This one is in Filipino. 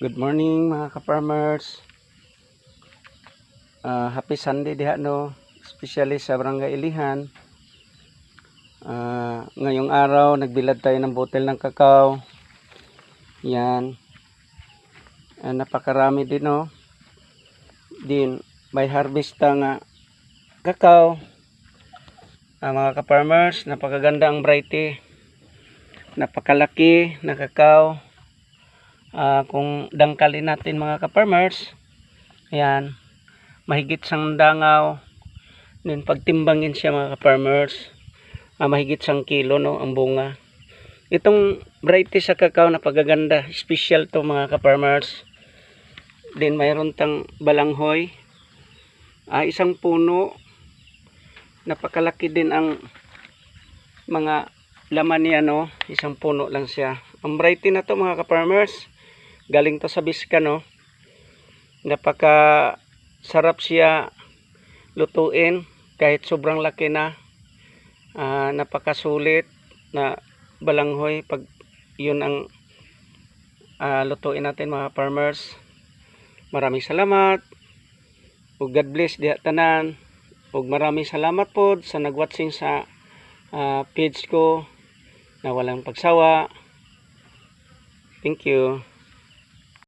Good morning mga ka-farmers. Happy Sunday diha no, especially sa Barangay Ilihan. Ngayong araw nagbilad tayo ng botel ng kakao. Yan. Napakarami din no. Din may harvest nga kakao. Mga ka-farmers, napakaganda ang variety. Napakalaki na kakao. Kung dangkalin natin mga ka-farmers, ayan, mahigit sang dangaw. Then pagtimbangin siya mga ka-farmers, mahigit sang kilo no ang bunga. Itong variety sa kakao napagaganda, special to mga ka-farmers. Then mayroon tang balanghoy, isang puno. Napakalaki din ang mga laman niya no, isang puno lang siya. Ang variety na to mga ka-farmers, galing to sa Biska no. Napaka sarap siya lutuin kahit sobrang laki na. Napakasulit na balanghoy pag yun ang lutuin natin mga farmers. Maraming salamat ug God bless diha tanan, ug maraming salamat po sa nagwatching sa page ko na walang pagsawa. Thank you.